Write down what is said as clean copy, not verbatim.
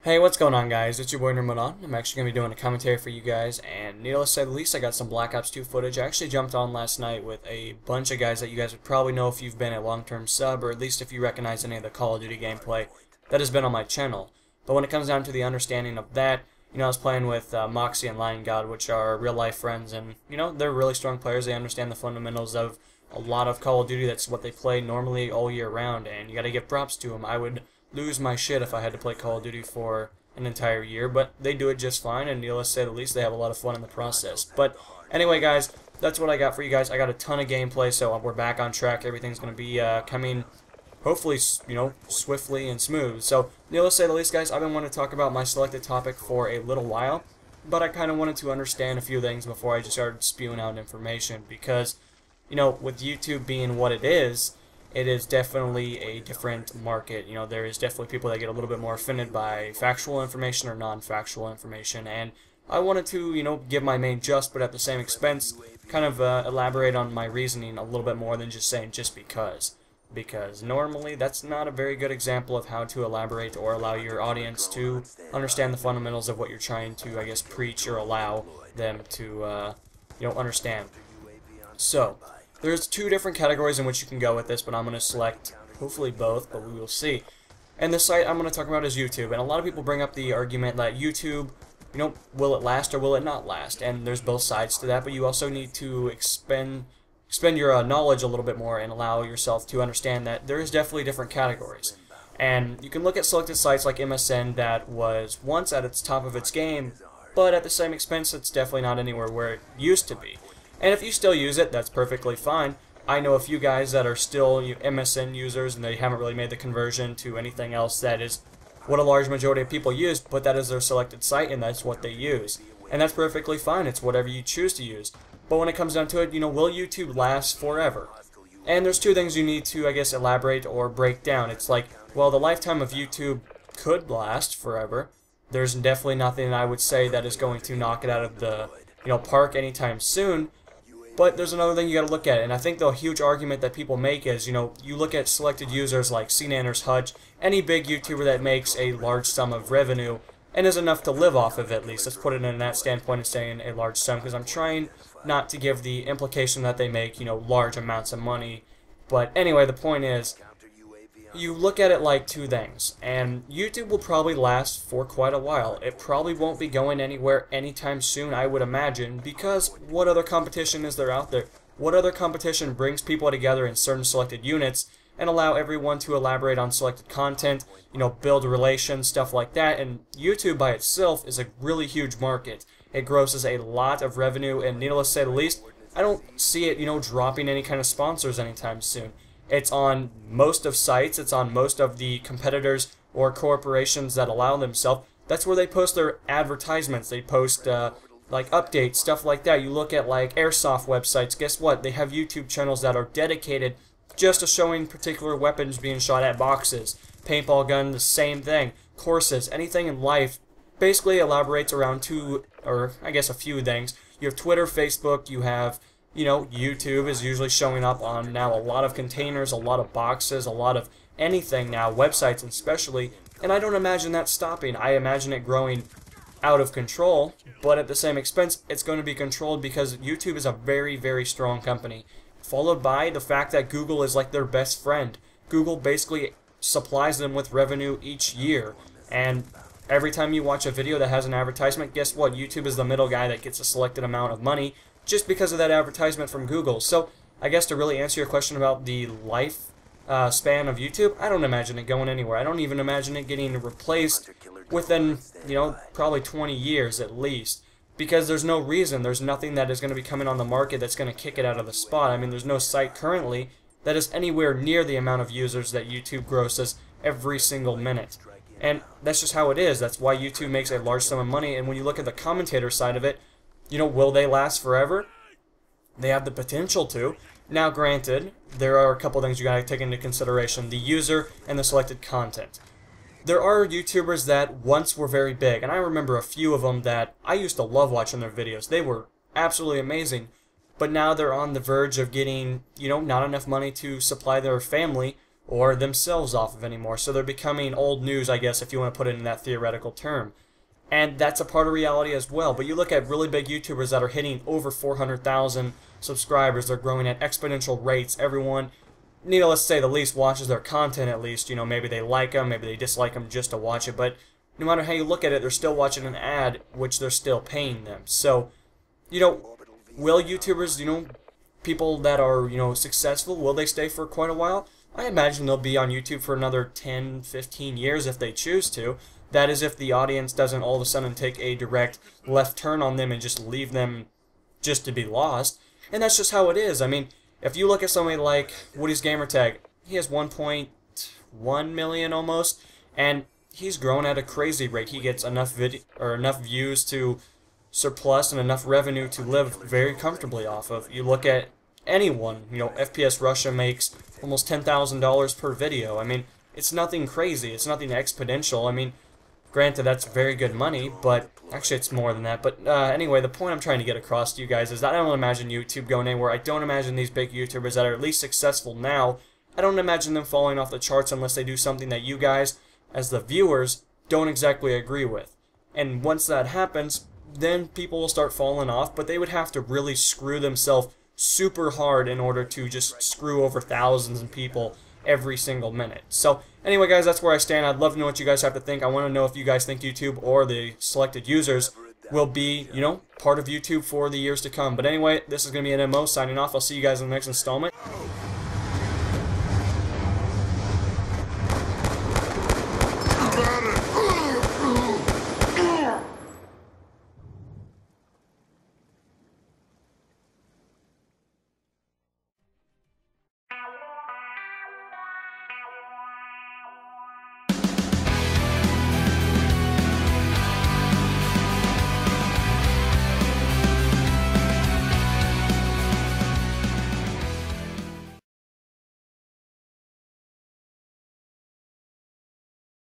Hey, what's going on, guys? It's your boy Nirmadan. I'm actually going to be doing a commentary for you guys, and needless to say the least, I got some Black Ops 2 footage. I actually jumped on last night with a bunch of guys that you guys would probably know if you've been a long-term sub, or at least if you recognize any of the Call of Duty gameplay that has been on my channel. But when it comes down to the understanding of that, I was playing with Moxie and Lion God, which are real-life friends, and, they're really strong players. They understand the fundamentals of a lot of Call of Duty. That's what they play normally all year round, and you got to give props to them. I would lose my shit if I had to play Call of Duty for an entire year, but they do it just fine, and needless to say the least, they have a lot of fun in the process. But anyway, guys, that's what I got for you guys. I got a ton of gameplay, so we're back on track. Everything's going to be coming, hopefully, swiftly and smooth. So needless to say the least, guys, I've been wanting to talk about my selected topic for a little while, but I kind of wanted to understand a few things before I just started spewing out information, because, with YouTube being what it is definitely a different market. There is definitely people that get a little bit more offended by factual information or non-factual information, and I wanted to, give my main just, but at the same expense, kind of elaborate on my reasoning a little bit more than just saying just because. Because normally that's not a very good example of how to elaborate or allow your audience to understand the fundamentals of what you're trying to, I guess, preach or allow them to, understand. So there's two different categories in which you can go with this, but I'm going to select hopefully both, but we will see. And the site I'm going to talk about is YouTube, and a lot of people bring up the argument that YouTube, will it last or will it not last? And there's both sides to that, but you also need to expend your knowledge a little bit more and allow yourself to understand that there is definitely different categories. And you can look at selected sites like MSN that was once at its top of its game, but at the same expense it's definitely not anywhere where it used to be. And if you still use it, that's perfectly fine. I know a few guys that are still MSN users and they haven't really made the conversion to anything else that is what a large majority of people use, but that is their selected site and that's what they use. And that's perfectly fine. It's whatever you choose to use. But when it comes down to it, will YouTube last forever? And there's two things you need to, I guess, elaborate or break down. It's like, well, the lifetime of YouTube could last forever. There's definitely nothing I would say that is going to knock it out of the, park anytime soon. But there's another thing you got to look at, and I think the huge argument that people make is, you look at selected users like CNanners, Hutch, any big YouTuber that makes a large sum of revenue and is enough to live off of at least. Let's put it in that standpoint of saying a large sum, because I'm trying not to give the implication that they make, large amounts of money. But anyway, the point is, you look at it like two things, and YouTube will probably last for quite a while. It probably won't be going anywhere anytime soon, I would imagine, because what other competition is there out there? What other competition brings people together in certain selected units and allow everyone to elaborate on selected content, build relations, stuff like that? And YouTube by itself is a really huge market. It grosses a lot of revenue, and needless to say the least, I don't see it, dropping any kind of sponsors anytime soon. It's on most of sites, it's on most of the competitors or corporations that allow themselves. That's where they post their advertisements. They post like updates, stuff like that. You look at like airsoft websites, guess what? They have YouTube channels that are dedicated just to showing particular weapons being shot at, boxes, paintball gun, the same thing, courses, anything in life basically elaborates around two, or I guess a few things. You have Twitter, Facebook, you have YouTube is usually showing up on now a lot of containers, a lot of boxes, a lot of anything now, websites especially, and I don't imagine that stopping. I imagine it growing out of control, but at the same expense, it's going to be controlled because YouTube is a very, very strong company, followed by the fact that Google is like their best friend. Google basically supplies them with revenue each year, and every time you watch a video that has an advertisement, guess what? YouTube is the middle guy that gets a selected amount of money just because of that advertisement from Google. So I guess to really answer your question about the life span of YouTube, I don't imagine it going anywhere. I don't even imagine it getting replaced within, probably 20 years at least, because there's no reason, there's nothing that is going to be coming on the market that's going to kick it out of the spot. I mean, there's no site currently that is anywhere near the amount of users that YouTube grosses every single minute. And that's just how it is. That's why YouTube makes a large sum of money. And when you look at the commentator side of it, will they last forever? They have the potential to. Now, granted, there are a couple things you gotta take into consideration: the user and the selected content. There are YouTubers that once were very big, and I remember a few of them that I used to love watching their videos. They were absolutely amazing, but now they're on the verge of getting, not enough money to supply their family, or themselves off of anymore. So they're becoming old news, I guess, if you want to put it in that theoretical term. And that's a part of reality as well. But you look at really big YouTubers that are hitting over 400,000 subscribers. They're growing at exponential rates. Everyone, needless to say the least, watches their content at least. You know, maybe they like them, maybe they dislike them just to watch it. But no matter how you look at it, they're still watching an ad, which they're still paying them. So, you know, will YouTubers, you know, people that are, you know, successful, will they stay for quite a while? I imagine they'll be on YouTube for another 10, 15 years if they choose to. That is if the audience doesn't all of a sudden take a direct left turn on them and just leave them just to be lost. And that's just how it is. I mean, if you look at somebody like Woody's Gamertag, he has 1.1 million almost, and he's grown at a crazy rate. He gets enough enough views to surplus and enough revenue to live very comfortably off of. You look at anyone, you know, FPS Russia makes almost $10,000 per video. I mean, it's nothing crazy. It's nothing exponential. I mean, granted, that's very good money, but actually it's more than that. But anyway, the point I'm trying to get across to you guys is that I don't imagine YouTube going anywhere. I don't imagine these big YouTubers that are at least successful now, I don't imagine them falling off the charts unless they do something that you guys, as the viewers, don't exactly agree with. And once that happens, then people will start falling off, but they would have to really screw themselves super hard in order to just screw over thousands of people every single minute. So anyway, guys, that's where I stand. I'd love to know what you guys have to think. I want to know if you guys think YouTube or the selected users will be, you know, part of YouTube for the years to come. But anyway, this is going to be an MO signing off. I'll see you guys in the next installment.